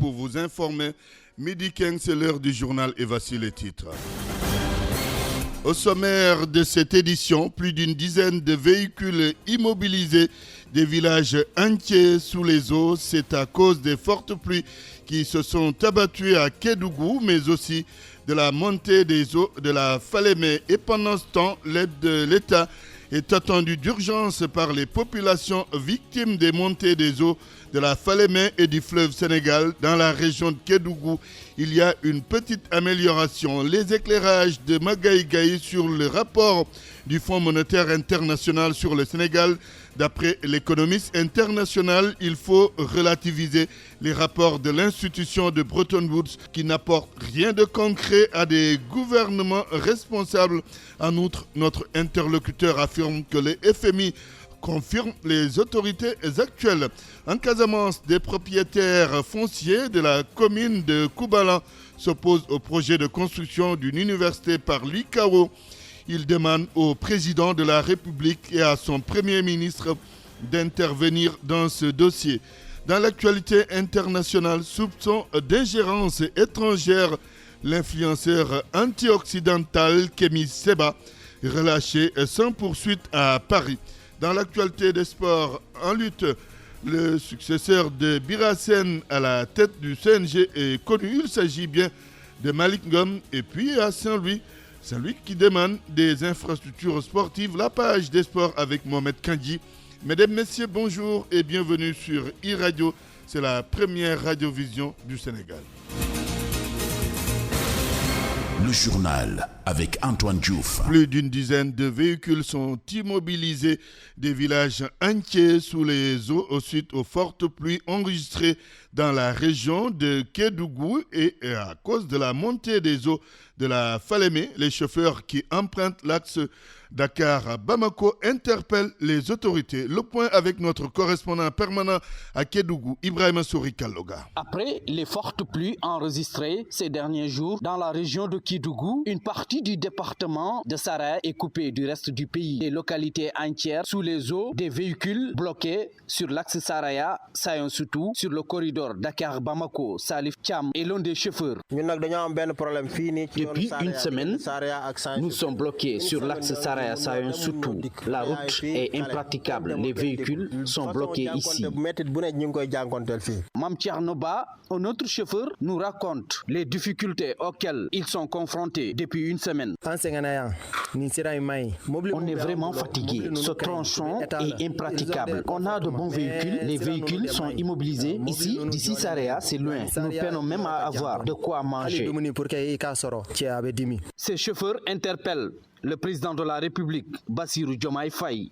pour vous informer. Midi 15, c'est l'heure du journal et voici les titres. Au sommaire de cette édition, plus d'une dizaine de véhicules immobilisés, des villages entiers sous les eaux. C'est à cause des fortes pluies qui se sont abattues à Kédougou, mais aussi de la montée des eaux de la Falémé. Et pendant ce temps, l'aide de l'État est attendue d'urgence par les populations victimes des montées des eaux de la Falémé et du fleuve Sénégal. Dans la région de Kédougou, il y a une petite amélioration. Les éclairages de Magaï Gaï sur le rapport du Fonds monétaire international sur le Sénégal. D'après l'économiste international, il faut relativiser les rapports de l'institution de Bretton Woods qui n'apportent rien de concret à des gouvernements responsables. En outre, notre interlocuteur affirme que le FMI confirme les autorités actuelles. En Casamance, des propriétaires fonciers de la commune de Koubalan s'opposent au projet de construction d'une université par l'ICAO. Ils demandent au président de la République et à son premier ministre d'intervenir dans ce dossier. Dans l'actualité internationale, soupçon d'ingérence étrangère, l'influenceur anti-occidental Kémy Séba, relâché sans poursuite à Paris. Dans l'actualité des sports en lutte, le successeur de Birassène à la tête du CNG est connu. Il s'agit bien de Malick Ngom. Et puis à Saint-Louis, Saint-Louis qui demande des infrastructures sportives. La page des sports avec Mohamed Kandji. Mesdames, Messieurs, bonjour et bienvenue sur e-Radio. C'est la première radiovision du Sénégal. Le journal avec Antoine Diouf. Plus d'une dizaine de véhicules sont immobilisés, des villages entiers sous les eaux suite aux fortes pluies enregistrées dans la région de Kédougou et à cause de la montée des eaux de la Falémé. Les chauffeurs qui empruntent l'axe Dakar-Bamako interpellent les autorités. Le point avec notre correspondant permanent à Kédougou, Ibrahima Souri Kalloga. Après les fortes pluies enregistrées ces derniers jours dans la région de Kédougou, une partie du département de Saraya est coupée du reste du pays. Des localités entières sous les eaux, des véhicules bloqués sur l'axe Saraya-Sayon-Soutou, sur le corridor Dakar-Bamako, Salif Thiam et l'un des chauffeurs. Depuis une semaine, nous sommes bloqués sur l'axe Saraya-Sayon-Soutou. La route est impraticable. Les véhicules sont bloqués ici. Mam Tchernoba, un autre chauffeur, nous raconte les difficultés auxquelles ils sont confrontés depuis une semaine. On est vraiment fatigué. Ce tronçon est impraticable. On a de bons véhicules. Les véhicules sont immobilisés. Ici, d'ici Saraya, c'est loin. Nous peinons même à avoir de quoi manger. Ces chauffeurs interpellent le président de la République, Bassirou Diomaye Faye.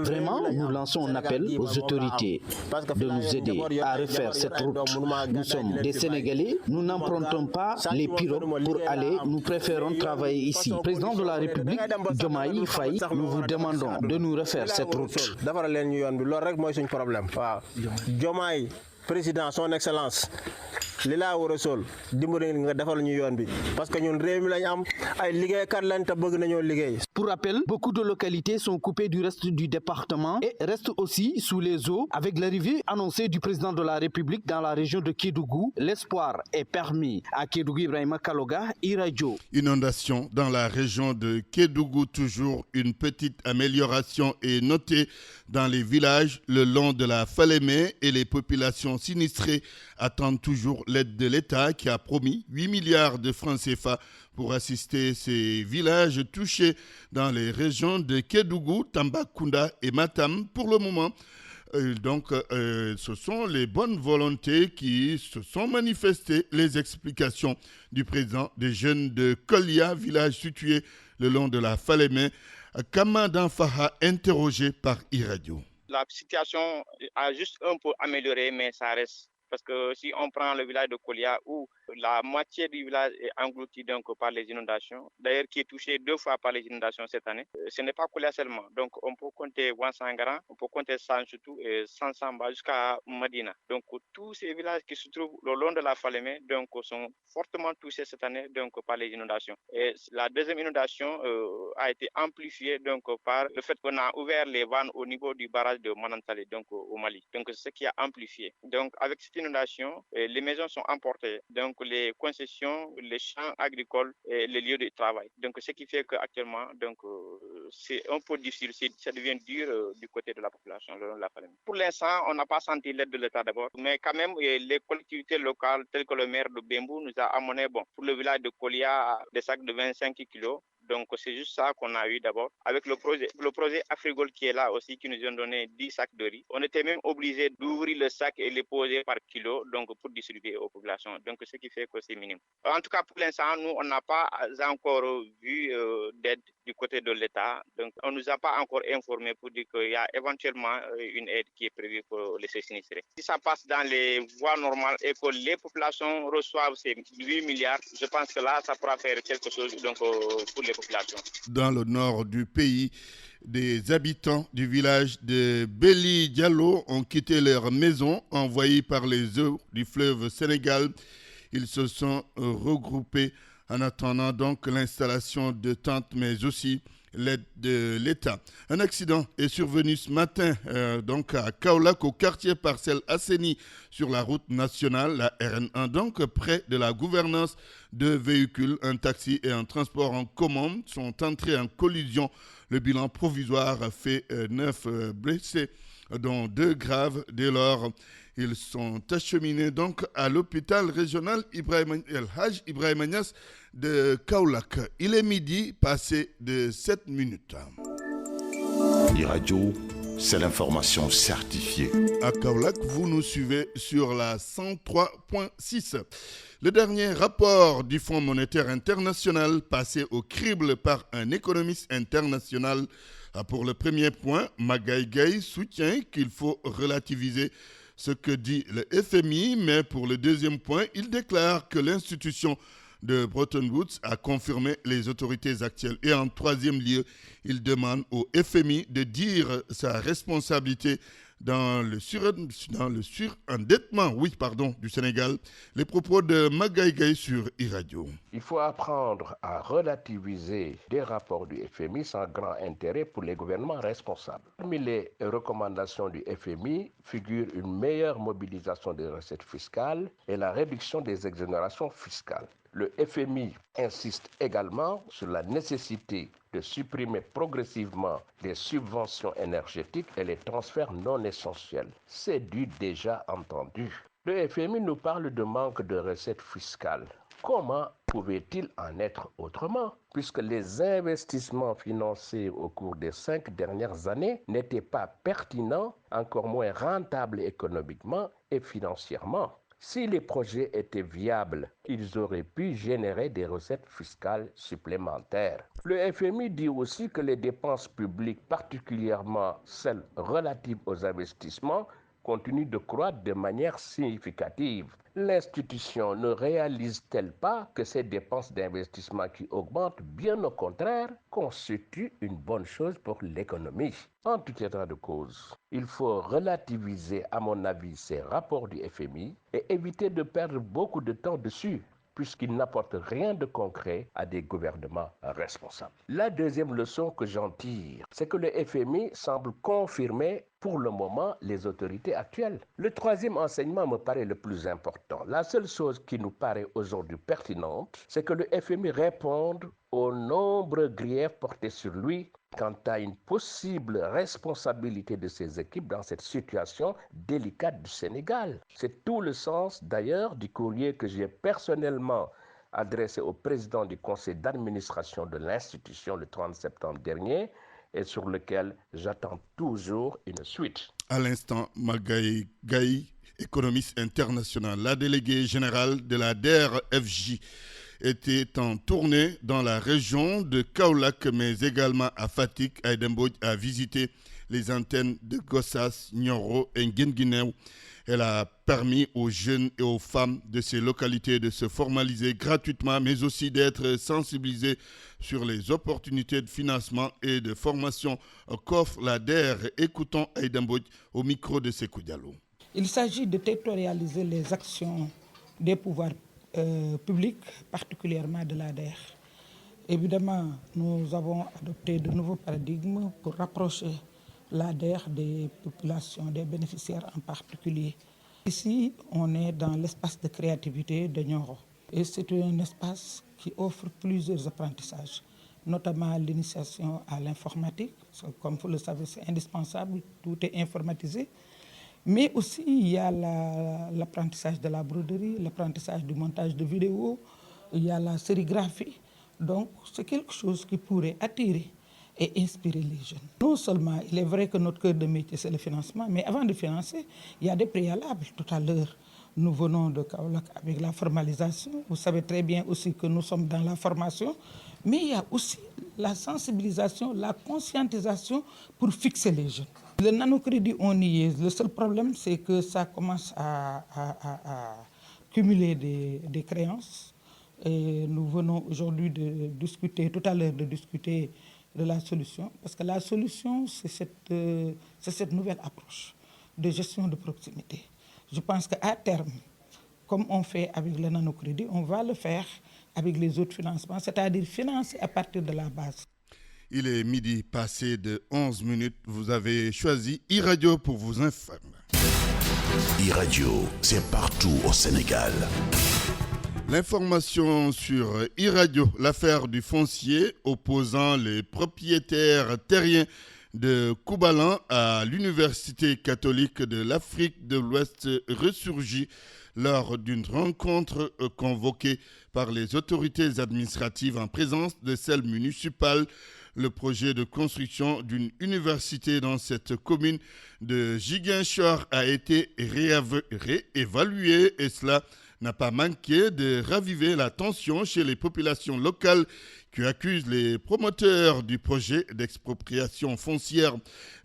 Vraiment, nous lançons un appel aux autorités de nous aider à refaire cette route. Nous sommes des Sénégalais, nous n'empruntons pas les pirogues pour aller, nous préférons travailler ici. Président de la République, Diomaye Faye, nous vous demandons de nous refaire cette route. Président, son excellence, Lila Worosol, parce que nous Pour rappel, beaucoup de localités sont coupées du reste du département et restent aussi sous les eaux. Avec l'arrivée annoncée du président de la République dans la région de Kédougou, l'espoir est permis à Kédougou. Ibrahima Kalloga, e-Radio. Inondation dans la région de Kédougou, toujours une petite amélioration est notée dans les villages le long de la Falémé et les populations sinistrées attendent toujours l'aide de l'État qui a promis 8 milliards de francs CFA pour assister ces villages touchés dans les régions de Kédougou, Tambacounda et Matam. Pour le moment, ce sont les bonnes volontés qui se sont manifestées. Les explications du président des jeunes de Kolia, village situé le long de la Falémé, Kamadan Faha, interrogé par e-Radio. La situation a juste un peu amélioré, mais ça reste. Parce que si on prend le village de Kolia où la moitié du village est englouti donc par les inondations, d'ailleurs qui est touché 2 fois par les inondations cette année. Ce n'est pas Koulia seulement, donc on peut compter Wansangaran, on peut compter Sanchutu et Sansamba jusqu'à Madina. Donc tous ces villages qui se trouvent le long de la Falémé donc sont fortement touchés cette année donc par les inondations. Et la deuxième inondation a été amplifiée donc par le fait qu'on a ouvert les vannes au niveau du barrage de Manantali donc au Mali. Donc c'est ce qui a amplifié. Donc avec cette inondation, les maisons sont emportées, donc les concessions, les champs agricoles et les lieux de travail. Donc ce qui fait qu'actuellement donc c'est un peu difficile, ça devient dur du côté de la population le long de la Falémé. Pour l'instant, on n'a pas senti l'aide de l'État d'abord, mais quand même les collectivités locales telles que le maire de Bembou nous a amené pour le village de Kolia des sacs de 25 kilos. Donc c'est juste ça qu'on a eu d'abord. Avec le projet Afrigol qui est là aussi, qui nous ont donné 10 sacs de riz. On était même obligé d'ouvrir le sac et les poser par kilo donc pour distribuer aux populations. Donc ce qui fait que c'est minime. En tout cas pour l'instant, nous on n'a pas encore vu d'aide du côté de l'État. Donc on ne nous a pas encore informé pour dire qu'il y a éventuellement une aide qui est prévue pour les sinistrés. Si ça passe dans les voies normales et que les populations reçoivent ces 8 milliards, je pense que là ça pourra faire quelque chose donc pour les populations. Dans le nord du pays, des habitants du village de Beli Diallo ont quitté leur maison envahie par les eaux du fleuve Sénégal. Ils se sont regroupés en attendant donc l'installation de tentes, mais aussi l'aide de l'État. Un accident est survenu ce matin donc à Kaolack, au quartier Parcelles Asseni, sur la route nationale, la RN1, donc près de la gouvernance de véhicules. Un taxi et un transport en commun sont entrés en collision. Le bilan provisoire fait 9 blessés, dont 2 graves. Dès lors, ils sont acheminés donc à l'hôpital régional El Hadj Ibrahima Niass de Kaolack. Il est midi, passé de 7 minutes. E-Radio, c'est l'information certifiée. À Kaolack, vous nous suivez sur la 103.6. Le dernier rapport du Fonds monétaire international passé au crible par un économiste international a pour le premier point, Magaye Gaye soutient qu'il faut relativiser ce que dit le FMI, mais pour le deuxième point, il déclare que l'institution de Bretton Woods a confirmé les autorités actuelles. Et en troisième lieu, il demande au FMI de dire sa responsabilité dans le surendettement du Sénégal. Les propos de Magaye Gaye sur e-Radio. Il faut apprendre à relativiser des rapports du FMI sans grand intérêt pour les gouvernements responsables. Parmi les recommandations du FMI figure une meilleure mobilisation des recettes fiscales et la réduction des exonérations fiscales. Le FMI insiste également sur la nécessité de supprimer progressivement les subventions énergétiques et les transferts non essentiels. C'est du déjà entendu. Le FMI nous parle de manque de recettes fiscales. Comment pouvait-il en être autrement, puisque les investissements financés au cours des 5 dernières années n'étaient pas pertinents, encore moins rentables économiquement et financièrement? Si les projets étaient viables, ils auraient pu générer des recettes fiscales supplémentaires. Le FMI dit aussi que les dépenses publiques, particulièrement celles relatives aux investissements, continuent de croître de manière significative. L'institution ne réalise-t-elle pas que ces dépenses d'investissement qui augmentent, bien au contraire, constituent une bonne chose pour l'économie? En tout état de cause, il faut relativiser, à mon avis, ces rapports du FMI et éviter de perdre beaucoup de temps dessus, puisqu'ils n'apportent rien de concret à des gouvernements responsables. La deuxième leçon que j'en tire, c'est que le FMI semble confirmer pour le moment les autorités actuelles. Le troisième enseignement me paraît le plus important. La seule chose qui nous paraît aujourd'hui pertinente, c'est que le FMI réponde aux nombreux griefs portés sur lui quant à une possible responsabilité de ses équipes dans cette situation délicate du Sénégal. C'est tout le sens d'ailleurs du courrier que j'ai personnellement adressé au président du conseil d'administration de l'institution le 30 septembre dernier et sur lequel j'attends toujours une suite. À l'instant, Magaye Gaye, économiste international, la déléguée générale de la DER/FJ, était en tournée dans la région de Kaolack, mais également à Fatick. Aïda Mbodj a visité les antennes de Gossas, Nioro et Nguinguinéo. Elle a permis aux jeunes et aux femmes de ces localités de se formaliser gratuitement, mais aussi d'être sensibilisés sur les opportunités de financement et de formation qu'offre la DER. Écoutons Aïda Mbodj au micro de Sékou Diallo. Il s'agit de territorialiser les actions des pouvoirs publics, particulièrement de la DER. Évidemment, nous avons adopté de nouveaux paradigmes pour rapprocher l'ADER des populations, des bénéficiaires en particulier. Ici, on est dans l'espace de créativité de Nioro. Et c'est un espace qui offre plusieurs apprentissages, notamment l'initiation à l'informatique. Comme vous le savez, c'est indispensable, tout est informatisé. Mais aussi, il y a l'apprentissage de la broderie, l'apprentissage du montage de vidéos, il y a la sérigraphie. Donc, c'est quelque chose qui pourrait attirer et inspirer les jeunes. Non seulement, il est vrai que notre cœur de métier, c'est le financement, mais avant de financer, il y a des préalables. Tout à l'heure, nous venons de Kaolack avec la formalisation. Vous savez très bien aussi que nous sommes dans la formation, mais il y a aussi la sensibilisation, la conscientisation pour fixer les jeunes. Le nanocrédit, on y est. Le seul problème, c'est que ça commence à cumuler des créances. Et nous venons aujourd'hui de discuter, tout à l'heure, de la solution. Parce que la solution, c'est cette nouvelle approche de gestion de proximité. Je pense qu'à terme, comme on fait avec le nanocrédit, on va le faire avec les autres financements, c'est-à-dire financer à partir de la base. Il est midi passé de 11 minutes. Vous avez choisi e-Radio pour vous informer. E-Radio, c'est partout au Sénégal. L'information sur e-Radio, l'affaire du foncier opposant les propriétaires terriens de Koubalan à l'Université catholique de l'Afrique de l'Ouest ressurgit lors d'une rencontre convoquée par les autorités administratives en présence de celles municipales. Le projet de construction d'une université dans cette commune de Ziguinchor a été réévalué et cela n'a pas manqué de raviver la tension chez les populations locales qui accusent les promoteurs du projet d'expropriation foncière.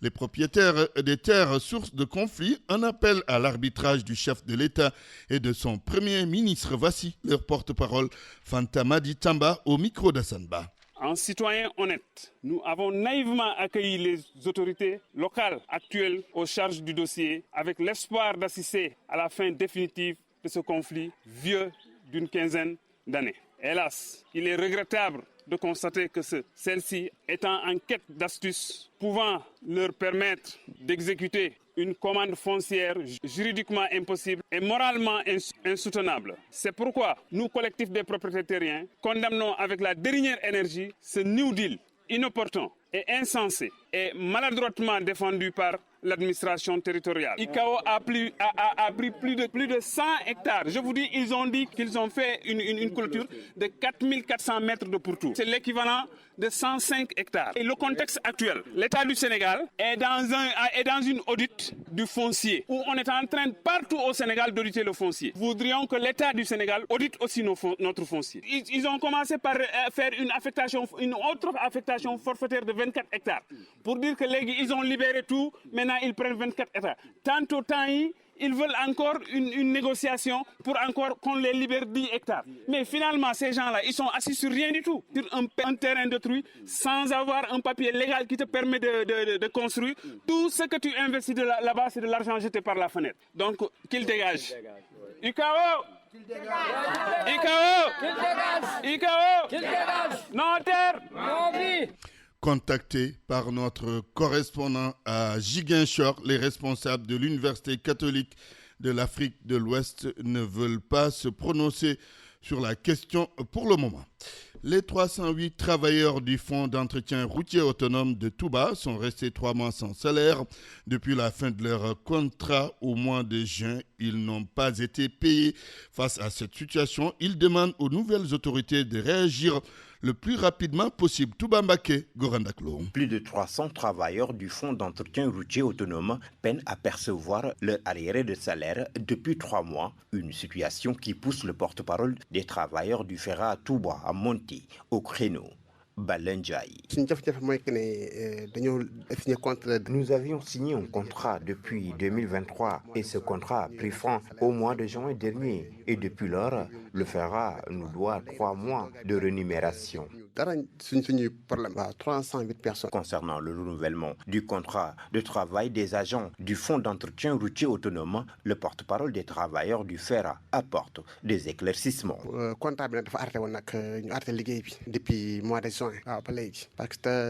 Les propriétaires des terres, source de conflit, en appellent à l'arbitrage du chef de l'État et de son premier ministre. Voici leur porte-parole, Fanta Madi Tamba, au micro d'Assanba. En citoyen honnête, nous avons naïvement accueilli les autorités locales actuelles aux charges du dossier avec l'espoir d'assister à la fin définitive de ce conflit vieux d'une quinzaine d'années. Hélas, il est regrettable de constater que celle-ci étant en quête d'astuces pouvant leur permettre d'exécuter une commande foncière juridiquement impossible et moralement insoutenable. C'est pourquoi nous, collectifs des propriétaires terriens, condamnons avec la dernière énergie ce New Deal inopportun et insensé et maladroitement défendu par l'administration territoriale. ICAO a pris plus de 100 hectares. Je vous dis, ils ont dit qu'ils ont fait une clôture de 4400 mètres de pourtour. C'est l'équivalent de 105 hectares. Et le contexte actuel, l'État du Sénégal est dans une audite du foncier, où on est en train partout au Sénégal d'auditer le foncier. Nous voudrions que l'État du Sénégal audite aussi notre foncier. Ils ont commencé par faire une autre affectation forfaitaire de 24 hectares pour dire que ils ont libéré tout, maintenant ils prennent 24 hectares. Tantôt, ils veulent encore une négociation pour encore qu'on les libère 10 hectares. Mais finalement, ces gens-là, ils sont assis sur rien du tout, sur un terrain détruit, sans avoir un papier légal qui te permet de construire. Tout ce que tu investis là-bas, c'est de l'argent jeté par la fenêtre. Donc, qu'ils dégagent. ICAO! ICAO! Non terre! Non vie! Contactés par notre correspondant à Ziguinchor, les responsables de l'Université catholique de l'Afrique de l'Ouest ne veulent pas se prononcer sur la question pour le moment. Les 308 travailleurs du Fonds d'entretien routier autonome de Touba sont restés 3 mois sans salaire. Depuis la fin de leur contrat au mois de juin, ils n'ont pas été payés. Face à cette situation, ils demandent aux nouvelles autorités de réagir le plus rapidement possible. Touba Mbaké, Gorandaklo. Plus de 300 travailleurs du Fonds d'entretien routier autonome peinent à percevoir leur arriéré de salaire depuis 3 mois. Une situation qui pousse le porte-parole des travailleurs du FERA à Touba à monter au créneau. Balenjaï. Nous avions signé un contrat depuis 2023 et ce contrat a pris fin au mois de juin dernier. Et depuis lors, le FERA nous doit 3 mois de rémunération. Concernant le renouvellement du contrat de travail des agents du Fonds d'entretien routier autonome, le porte-parole des travailleurs du FERA apporte des éclaircissements.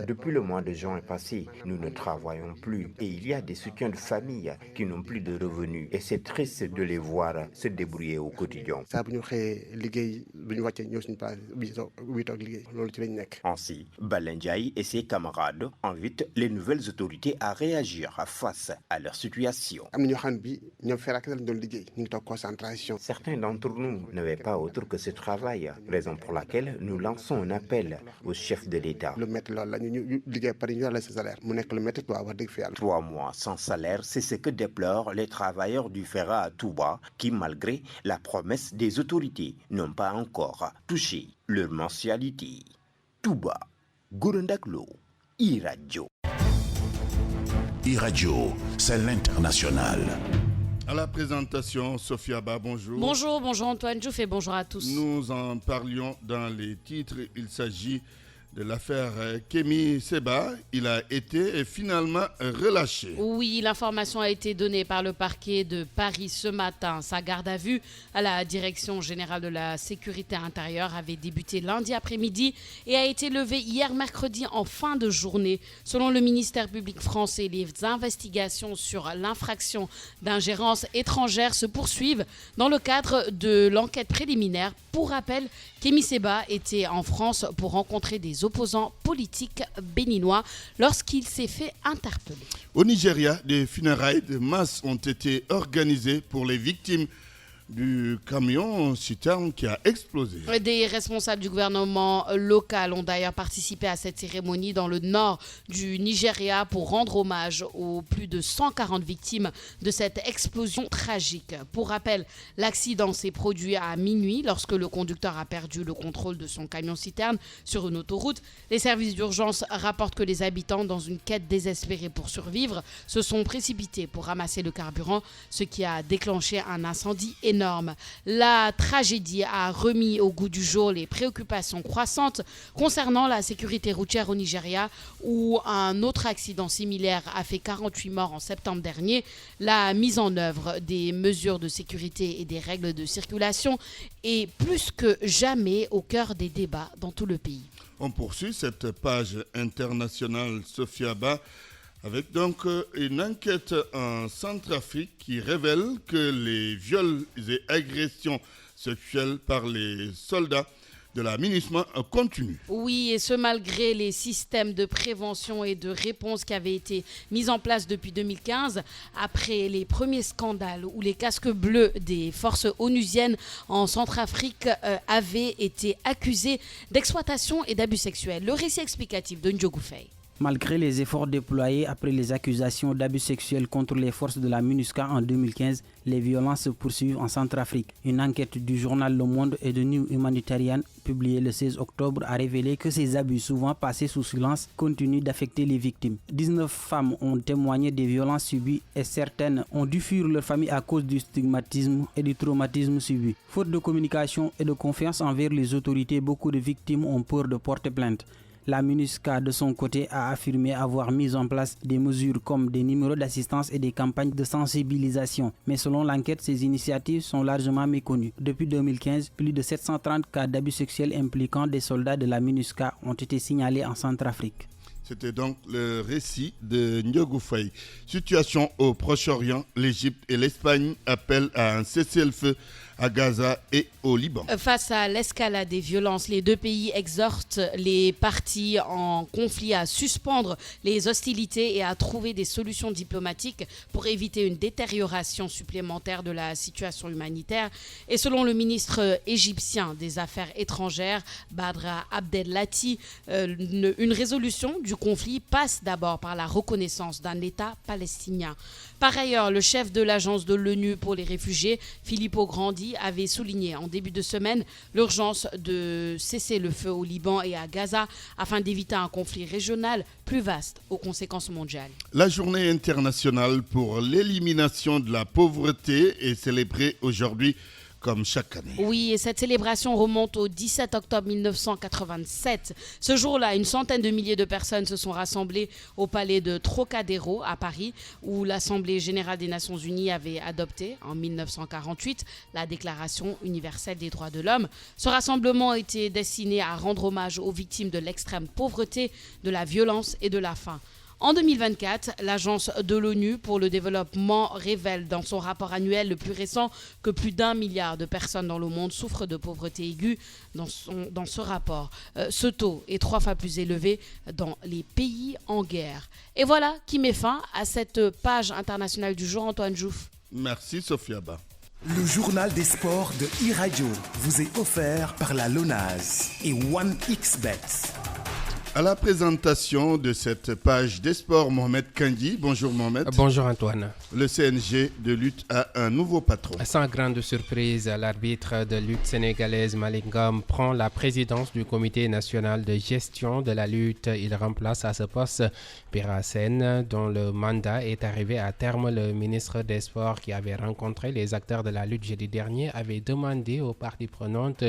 Depuis le mois de juin passé, nous ne travaillons plus et il y a des soutiens de famille qui n'ont plus de revenus et c'est triste de les voir se débrouiller au quotidien. Ainsi, Balenjaï et ses camarades invitent les nouvelles autorités à réagir face à leur situation. Certains d'entre nous n'avaient pas autre que ce travail, raison pour laquelle nous lançons un appel au chef de l'État. 3 mois sans salaire, c'est ce que déplorent les travailleurs du FERA à Touba qui, malgré la promesse des autorités, n'ont pas encore touché leur mensualité. Touba, Gorondaklo, iRadio. iRadio, c'est l'international. À la présentation, Sophia Ba, bonjour. Bonjour Antoine Diouf et bonjour à tous. Nous en parlions dans les titres. Il s'agit de l'affaire Kémy Séba. Il a été finalement relâché. Oui, l'information a été donnée par le parquet de Paris ce matin. Sa garde à vue à la Direction générale de la sécurité intérieure avait débuté lundi après-midi et a été levée hier mercredi en fin de journée. Selon le ministère public français, les investigations sur l'infraction d'ingérence étrangère se poursuivent dans le cadre de l'enquête préliminaire. Pour rappel, Kémy Séba était en France pour rencontrer des opposants politiques béninois lorsqu'il s'est fait interpeller. Au Nigeria, des funérailles de masse ont été organisées pour les victimes du camion citerne qui a explosé. Des responsables du gouvernement local ont d'ailleurs participé à cette cérémonie dans le nord du Nigeria pour rendre hommage aux plus de 140 victimes de cette explosion tragique. Pour rappel, l'accident s'est produit à minuit lorsque le conducteur a perdu le contrôle de son camion citerne sur une autoroute. Les services d'urgence rapportent que les habitants, dans une quête désespérée pour survivre, se sont précipités pour ramasser le carburant, ce qui a déclenché un incendie énorme. La tragédie a remis au goût du jour les préoccupations croissantes concernant la sécurité routière au Nigeria, où un autre accident similaire a fait 48 morts en septembre dernier. La mise en œuvre des mesures de sécurité et des règles de circulation est plus que jamais au cœur des débats dans tout le pays. On poursuit cette page internationale, Sophia Ba, avec donc une enquête en Centrafrique qui révèle que les viols et agressions sexuelles par les soldats de la MINUSMA continuent. Oui, et ce malgré les systèmes de prévention et de réponse qui avaient été mis en place depuis 2015, après les premiers scandales où les casques bleus des forces onusiennes en Centrafrique avaient été accusés d'exploitation et d'abus sexuels. Le récit explicatif de Ndiogu Faye. Malgré les efforts déployés après les accusations d'abus sexuels contre les forces de la MINUSCA en 2015, les violences se poursuivent en Centrafrique. Une enquête du journal Le Monde et de New Humanitarian, publiée le 16 octobre, a révélé que ces abus, souvent passés sous silence, continuent d'affecter les victimes. 19 femmes ont témoigné des violences subies et certaines ont dû fuir leur famille à cause du stigmatisme et du traumatisme subi. Faute de communication et de confiance envers les autorités, beaucoup de victimes ont peur de porter plainte. La MINUSCA, de son côté, a affirmé avoir mis en place des mesures comme des numéros d'assistance et des campagnes de sensibilisation. Mais selon l'enquête, ces initiatives sont largement méconnues. Depuis 2015, plus de 730 cas d'abus sexuels impliquant des soldats de la MINUSCA ont été signalés en Centrafrique. C'était donc le récit de Ndiogu Faye. Situation au Proche-Orient, l'Égypte et l'Espagne appellent à un cessez-le-feu à Gaza et au Liban. Face à l'escalade des violences, les deux pays exhortent les parties en conflit à suspendre les hostilités et à trouver des solutions diplomatiques pour éviter une détérioration supplémentaire de la situation humanitaire. Et selon le ministre égyptien des Affaires étrangères, Badra Abdel-Lati, une résolution du conflit passe d'abord par la reconnaissance d'un État palestinien. Par ailleurs, le chef de l'agence de l'ONU pour les réfugiés, Filippo Grandi, Kandji avait souligné en début de semaine l'urgence de cesser le feu au Liban et à Gaza afin d'éviter un conflit régional plus vaste aux conséquences mondiales. La journée internationale pour l'élimination de la pauvreté est célébrée aujourd'hui comme chaque année. Oui, et cette célébration remonte au 17 octobre 1987. Ce jour-là, une centaine de milliers de personnes se sont rassemblées au palais de Trocadéro à Paris, où l'Assemblée générale des Nations unies avait adopté en 1948 la Déclaration universelle des droits de l'homme. Ce rassemblement était destiné à rendre hommage aux victimes de l'extrême pauvreté, de la violence et de la faim. En 2024, l'Agence de l'ONU pour le développement révèle dans son rapport annuel le plus récent que plus d'1 milliard de personnes dans le monde souffrent de pauvreté aiguë. Dans ce rapport, ce taux est 3 fois plus élevé dans les pays en guerre. Et voilà qui met fin à cette page internationale du jour, Antoine Diouf. Merci Sophia Ba. Le journal des sports de e-Radio vous est offert par la LONASE et 1xBet. À la présentation de cette page des sports, Mohamed Kandji. Bonjour Mohamed. Bonjour Antoine. Le CNG de lutte a un nouveau patron. Sans grande surprise, l'arbitre de lutte sénégalaise Malick Ngom prend la présidence du comité national de gestion de la lutte. Il remplace à ce poste Bira Sène, dont le mandat est arrivé à terme. Le ministre des Sports, qui avait rencontré les acteurs de la lutte jeudi dernier, avait demandé aux parties prenantes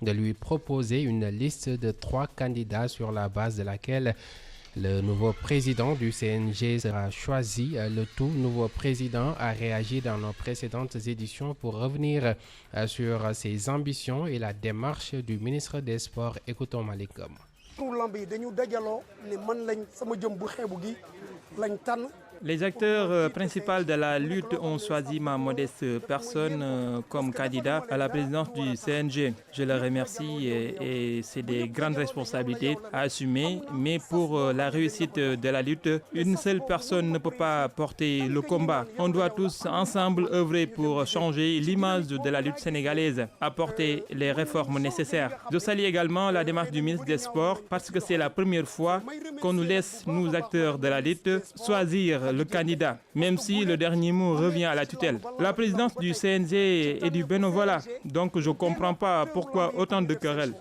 de lui proposer une liste de 3 candidats sur la base de laquelle le nouveau président du CNG sera choisi. Le tout nouveau président a réagi dans nos précédentes éditions pour revenir sur ses ambitions et la démarche du ministre des Sports. Écoutons Malick Ngom. Les acteurs principaux de la lutte ont choisi ma modeste personne comme candidat à la présidence du CNG. Je le remercie et c'est des grandes responsabilités à assumer. Mais pour la réussite de la lutte, une seule personne ne peut pas porter le combat. On doit tous ensemble œuvrer pour changer l'image de la lutte sénégalaise, apporter les réformes nécessaires. Je salue également la démarche du ministre des Sports parce que c'est la première fois qu'on nous laisse, nous acteurs de la lutte, choisir le candidat, même si le dernier mot revient à la tutelle. La présidence du CNG est du bénévolat, donc je ne comprends pas pourquoi autant de querelles.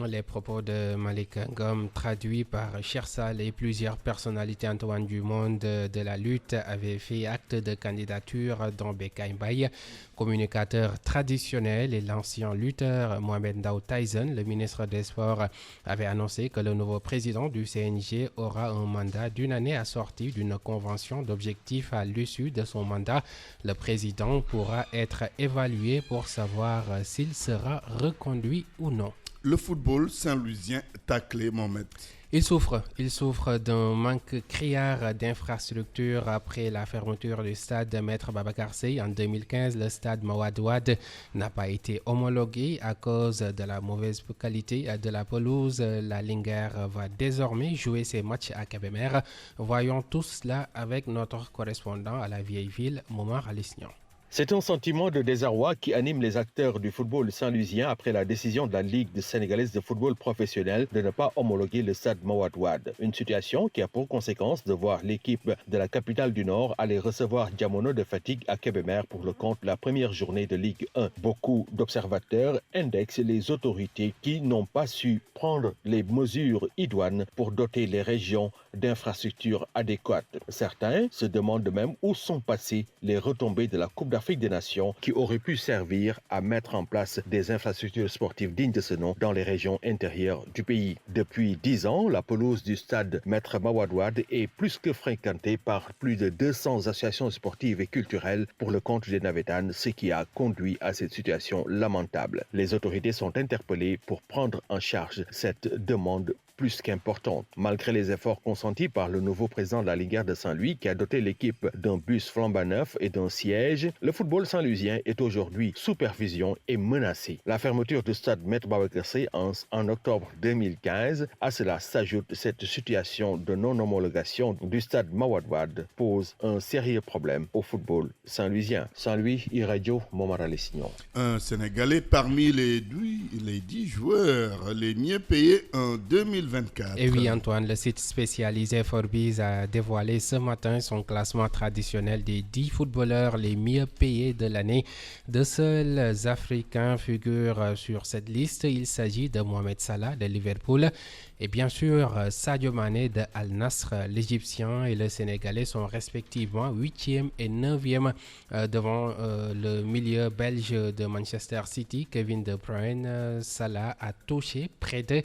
Les propos de Malick Ngom, traduits par Chersal et plusieurs personnalités Antoine du monde de la lutte, avaient fait acte de candidature, dont Bekay Mbaye, communicateur traditionnel, et l'ancien lutteur Mohamed Ndao Tyson. Le ministre des Sports avait annoncé que le nouveau président du CNG aura un mandat d'1 année assorti d'une convention d'objectifs. À l'issue de son mandat, le président pourra être évalué pour savoir s'il sera reconduit ou non. Le football saint-louisien taclé, Mohamed. Il souffre d'un manque criard d'infrastructures après la fermeture du stade Maître Babacar Seye en 2015. Le stade Mawade Wade n'a pas été homologué à cause de la mauvaise qualité de la pelouse. La Linguère va désormais jouer ses matchs à Kébémer. Voyons tout cela avec notre correspondant à la vieille ville, Momar Alisnian. C'est un sentiment de désarroi qui anime les acteurs du football saint-louisien après la décision de la Ligue sénégalaise de football professionnel de ne pas homologuer le stade Mawade Wade. Une situation qui a pour conséquence de voir l'équipe de la capitale du Nord aller recevoir Diamono de Fatigue à Kébémer pour le compte de la première journée de Ligue 1. Beaucoup d'observateurs indexent les autorités qui n'ont pas su prendre les mesures idoines pour doter les régions d'infrastructures adéquates. Certains se demandent même où sont passées les retombées de la Coupe d'Afrique des Nations qui aurait pu servir à mettre en place des infrastructures sportives dignes de ce nom dans les régions intérieures du pays. Depuis 10 ans, la pelouse du stade Maître Mawade Wade est plus que fréquentée par plus de 200 associations sportives et culturelles pour le compte des Navétanes, ce qui a conduit à cette situation lamentable. Les autorités sont interpellées pour prendre en charge cette demande plus qu'importante. Malgré les efforts consentis par le nouveau président de la Ligue de Saint-Louis qui a doté l'équipe d'un bus flambant neuf et d'un siège, le football saint-louisien est aujourd'hui sous perfusion et menacé. La fermeture du stade Maître Babacar Seye en octobre 2015, à cela s'ajoute cette situation de non-homologation du stade Mawade Wade pose un sérieux problème au football saint-louisien. Saint-Louis, e-Radio, Momar Alisnian. Un Sénégalais parmi les 10 joueurs les mieux payés en 2020. 2024. Et oui, Antoine, le site spécialisé Forbes a dévoilé ce matin son classement traditionnel des 10 footballeurs les mieux payés de l'année. Deux seuls Africains figurent sur cette liste. Il s'agit de Mohamed Salah de Liverpool et bien sûr Sadio Mané de Al Nassr. L'Égyptien et le Sénégalais sont respectivement 8e et 9e devant le milieu belge de Manchester City, Kevin De Bruyne. Salah a touché près de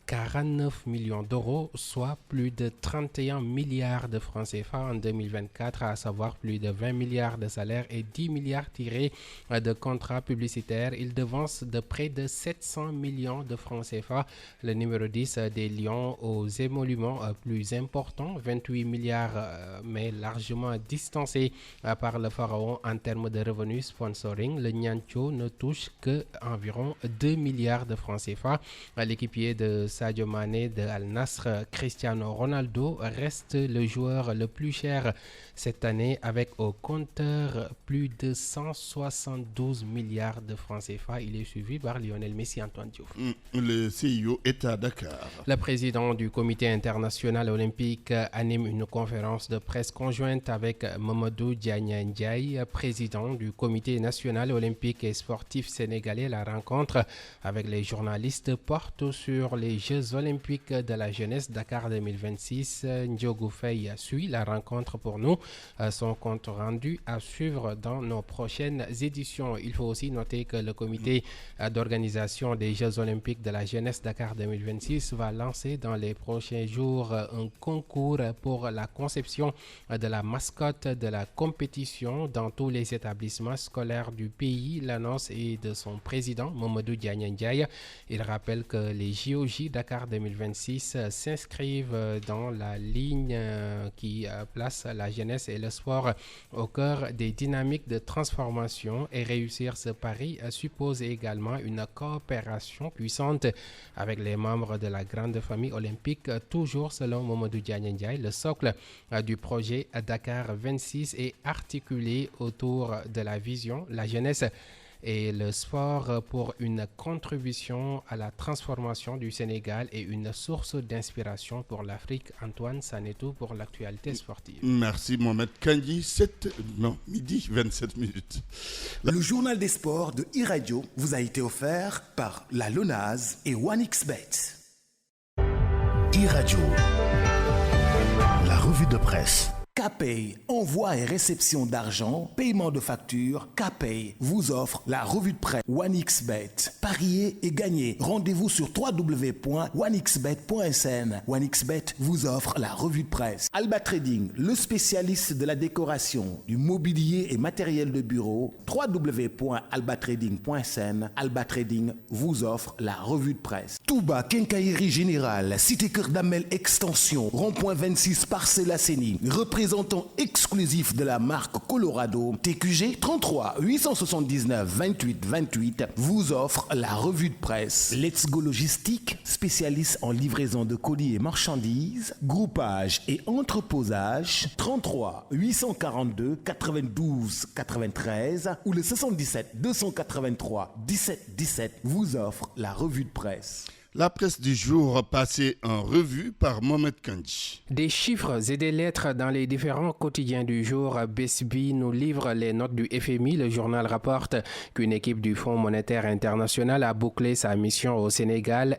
49 millions d'euros, soit plus de 31 milliards de francs CFA en 2024, à savoir plus de 20 milliards de salaires et 10 milliards tirés de contrats publicitaires. Il devance de près de 700 millions de francs CFA le numéro 10 des Lions aux émoluments plus importants, 28 milliards, mais largement distancé par le Pharaon en termes de revenus sponsoring. Le Niancho ne touche que environ 2 milliards de francs CFA. L'équipier de Sadio Mané de Al Nassr, Cristiano Ronaldo, reste le joueur le plus cher cette année avec au compteur plus de 172 milliards de francs CFA. Il est suivi par Lionel Messi, Antoine Diouf. Le CIO est à Dakar. Le président du Comité international olympique anime une conférence de presse conjointe avec Mamadou Diagne Ndiaye, président du Comité national olympique et sportif sénégalais. La rencontre avec les journalistes porte sur les Jeux olympiques de la jeunesse Dakar 2026. Ndiogou Faye suit la rencontre pour nous. Son compte rendu à suivre dans nos prochaines éditions. Il faut aussi noter que le comité d'organisation des Jeux olympiques de la jeunesse Dakar 2026 va lancer dans les prochains jours un concours pour la conception de la mascotte de la compétition dans tous les établissements scolaires du pays. L'annonce est de son président Mamadou Diagne Ndiaye. Il rappelle que les JOJ Dakar 2026 s'inscrivent dans la ligne qui place la jeunesse et le sport au cœur des dynamiques de transformation, et réussir ce pari suppose également une coopération puissante avec les membres de la grande famille olympique. Toujours selon Mamadou Diagne Ndiaye, le socle du projet Dakar 26 est articulé autour de la vision, la jeunesse et le sport pour une contribution à la transformation du Sénégal et une source d'inspiration pour l'Afrique. Antoine Sanetou pour l'actualité sportive. Merci Mohamed Kandji. Midi 27 minutes. Le journal des sports de iRadio vous a été offert par la LONASE et 1xBet. iRadio, la revue de presse. KPay, envoi et réception d'argent, paiement de factures. KPay vous offre la revue de presse 1xBet. Pariez et gagnez. Rendez-vous sur www.1xbet.sn. 1xBet vous offre la revue de presse. Alba Trading, le spécialiste de la décoration, du mobilier et matériel de bureau. www.albatrading.sn. Alba Trading vous offre la revue de presse. Touba Quincaillerie Générale, Cité Cœur d'Amel Extension, rond-point 26 Parcelles Assainies. Représentant exclusif de la marque Colorado, TQG 33 879 28 28 vous offre la revue de presse. Let's Go Logistique, spécialiste en livraison de colis et marchandises, groupage et entreposage, 33 842 92 93 ou le 77 283 17 17 vous offre la revue de presse. La presse du jour passée en revue par Mohamed Kandji. Des chiffres et des lettres dans les différents quotidiens du jour. BSB nous livre les notes du FMI. Le journal rapporte qu'une équipe du Fonds monétaire international a bouclé sa mission au Sénégal.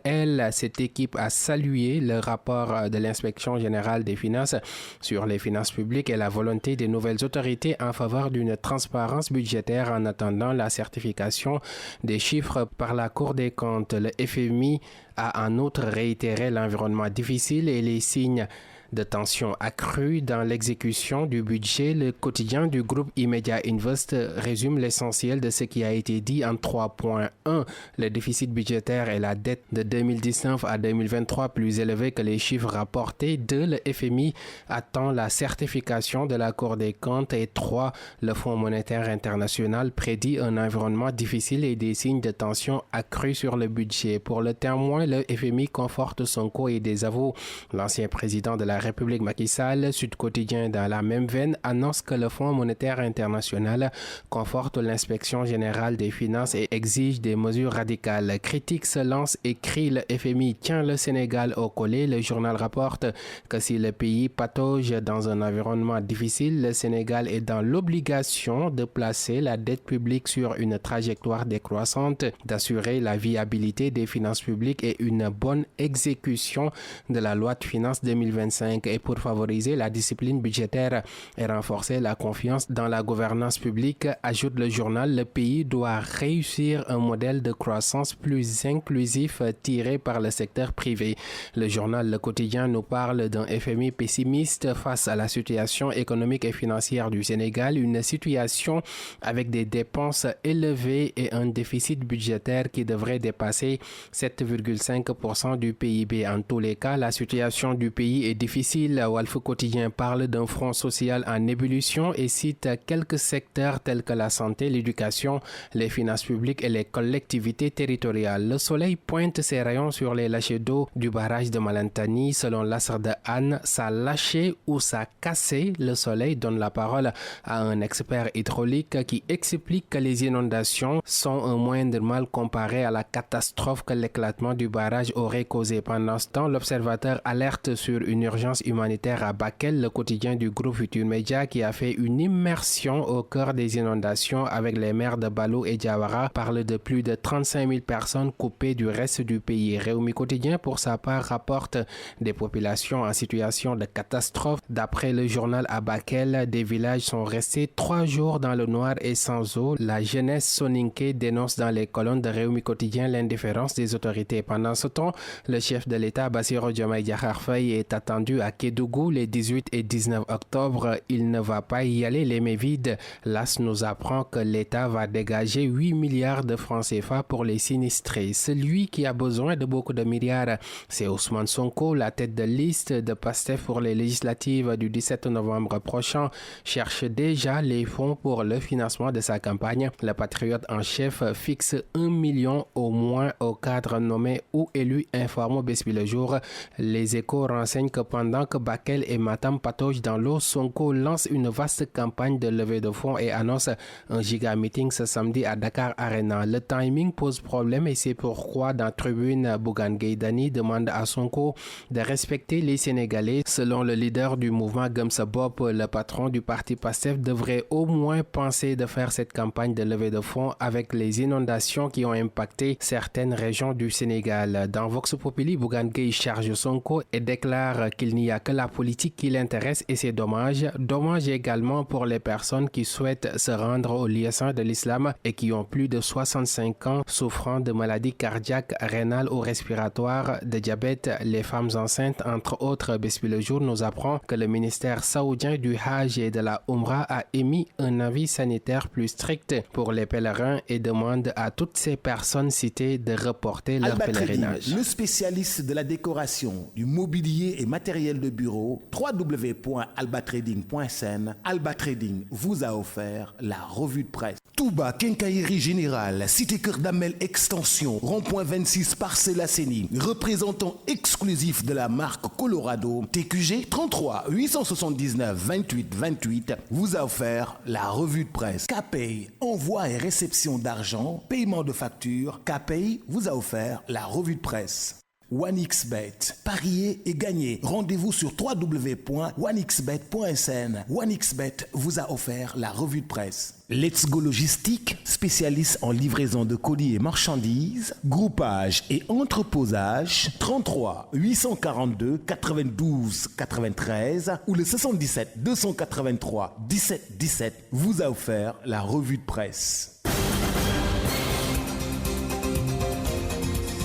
Cette équipe a salué le rapport de l'inspection générale des finances sur les finances publiques et la volonté des nouvelles autorités en faveur d'une transparence budgétaire en attendant la certification des chiffres par la Cour des comptes. Le FMI a en outre réitéré l'environnement difficile et les signes de tension accrue dans l'exécution du budget. Le quotidien du groupe Immedia Invest résume l'essentiel de ce qui a été dit en 3.1. Le déficit budgétaire et la dette de 2019 à 2023 plus élevés que les chiffres rapportés. 2. Le FMI attend la certification de la Cour des comptes. Et 3. Le Fonds monétaire international prédit un environnement difficile et des signes de tension accrue sur le budget. Pour le Témoin, le FMI conforte son co et désavoue l'ancien président de la République Macky Sall. Sud Quotidien, dans la même veine, annonce que le Fonds monétaire international conforte l'inspection générale des finances et exige des mesures radicales. Critique se lance et crie, le FMI tient le Sénégal au collet. Le journal rapporte que si le pays patauge dans un environnement difficile, le Sénégal est dans l'obligation de placer la dette publique sur une trajectoire décroissante, d'assurer la viabilité des finances publiques et une bonne exécution de la loi de finances 2025 et pour favoriser la discipline budgétaire et renforcer la confiance dans la gouvernance publique, ajoute le journal, le pays doit réussir un modèle de croissance plus inclusif tiré par le secteur privé. Le journal Le Quotidien nous parle d'un FMI pessimiste face à la situation économique et financière du Sénégal, une situation avec des dépenses élevées et un déficit budgétaire qui devrait dépasser 7,5% du PIB. En tous les cas, la situation du pays est difficile. Walf Quotidien parle d'un front social en ébullition et cite quelques secteurs tels que la santé, l'éducation, les finances publiques et les collectivités territoriales. Le Soleil pointe ses rayons sur les lâchers d'eau du barrage de Malentani. Selon l'Asr de Anne, ça a lâché ou ça a cassé. Le Soleil donne la parole à un expert hydraulique qui explique que les inondations sont un moindre mal comparé à la catastrophe que l'éclatement du barrage aurait causé. Pendant ce temps, l'observateur alerte sur une urgence humanitaire à Bakel. Le quotidien du groupe Futur Média, qui a fait une immersion au cœur des inondations avec les maires de Balou et Diawara, parle de plus de 35 000 personnes coupées du reste du pays. Réumi Quotidien, pour sa part, rapporte des populations en situation de catastrophe. D'après le journal, à Bakel, des villages sont restés 3 jours dans le noir et sans eau. La jeunesse soninké dénonce dans les colonnes de Réumi Quotidien l'indifférence des autorités. Pendant ce temps, le chef de l'État, Bassirou Diomaye Diakhar Faye, est attendu à Kédougou les 18 et 19 octobre. Il ne va pas y aller les mains vides. L'AS nous apprend que l'État va dégager 8 milliards de francs CFA pour les sinistrés. Celui qui a besoin de beaucoup de milliards, c'est Ousmane Sonko, la tête de liste de PASTEF pour les législatives du 17 novembre prochain, cherche déjà les fonds pour le financement de sa campagne. Le patriote en chef fixe 1 million au moins aux cadres nommés ou élus, informe Besbi le jour. Les Échos renseignent que pendant que Bakel et Matam pataugent dans l'eau, Sonko lance une vaste campagne de levée de fonds et annonce un giga meeting ce samedi à Dakar Arena. Le timing pose problème et c'est pourquoi dans Tribune, Bougane Gueye Dany demande à Sonko de respecter les Sénégalais. Selon le leader du mouvement Gumsa Bop, le patron du parti PASTEF devrait au moins penser de faire cette campagne de levée de fonds avec les inondations qui ont impacté certaines régions du Sénégal. Dans Vox Populi, Bougane Gueye charge Sonko et déclare qu'il n'y a que la politique qui l'intéresse et c'est dommage. Dommage également pour les personnes qui souhaitent se rendre au lieu saint de l'islam et qui ont plus de 65 ans, souffrant de maladies cardiaques, rénales ou respiratoires, de diabète, les femmes enceintes, entre autres. Besbi le jour nous apprend que le ministère saoudien du Hajj et de la Umrah a émis un avis sanitaire plus strict pour les pèlerins et demande à toutes ces personnes citées de reporter leur pèlerinage. Le spécialiste de la décoration, du mobilier et matériel de bureau, www.albatrading.sn. Alba Trading vous a offert la revue de presse. Touba Quincaillerie Générale, Cité Cœur Damel Extension, rond-point 26 Parcelles Assainies, représentant exclusif de la marque Colorado, TQG 33 879 28 28, vous a offert la revue de presse. Capay, envoi et réception d'argent, paiement de facture, Capay vous a offert la revue de presse. OneXBet, parier et gagner. Rendez-vous sur www.onexbet.sn. OneXBet vous a offert la revue de presse. Let's Go Logistique, spécialiste en livraison de colis et marchandises, groupage et entreposage, 33 842 92 93 ou le 77 283 17 17 vous a offert la revue de presse.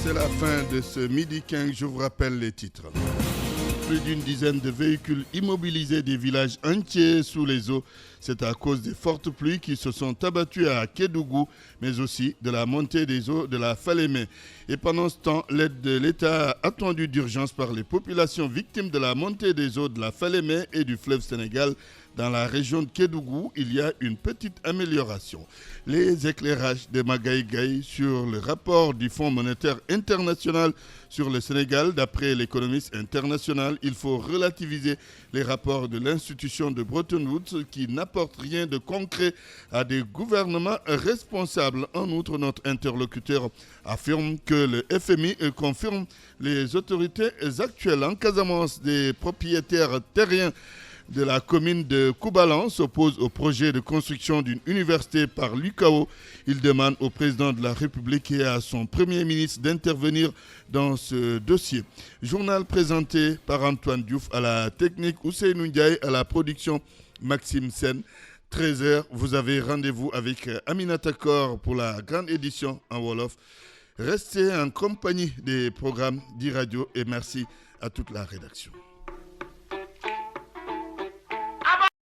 C'est la fin de ce Midi 15, je vous rappelle les titres. Plus d'une dizaine de véhicules immobilisés, des villages entiers sous les eaux. C'est à cause des fortes pluies qui se sont abattues à Kédougou, mais aussi de la montée des eaux de la Falémé. Et pendant ce temps, l'aide de l'État attendue d'urgence par les populations victimes de la montée des eaux de la Falémé et du fleuve Sénégal. Dans la région de Kédougou, il y a une petite amélioration. Les éclairages de Magaï Gaye sur le rapport du Fonds monétaire international sur le Sénégal. D'après l'économiste international, il faut relativiser les rapports de l'institution de Bretton Woods qui n'apportent rien de concret à des gouvernements responsables. En outre, notre interlocuteur affirme que le FMI confirme les autorités actuelles. En Casamance, des propriétaires terriens de la commune de Koubalan s'oppose au projet de construction d'une université par l'UCAO. Il demande au président de la République et à son premier ministre d'intervenir dans ce dossier. Journal présenté par Antoine Diouf à la technique, Ousseynou Ndiaye à la production, Maxime Sen. 13h, vous avez rendez-vous avec Aminata Kor pour la grande édition en Wolof. Restez en compagnie des programmes d'e-radio et merci à toute la rédaction.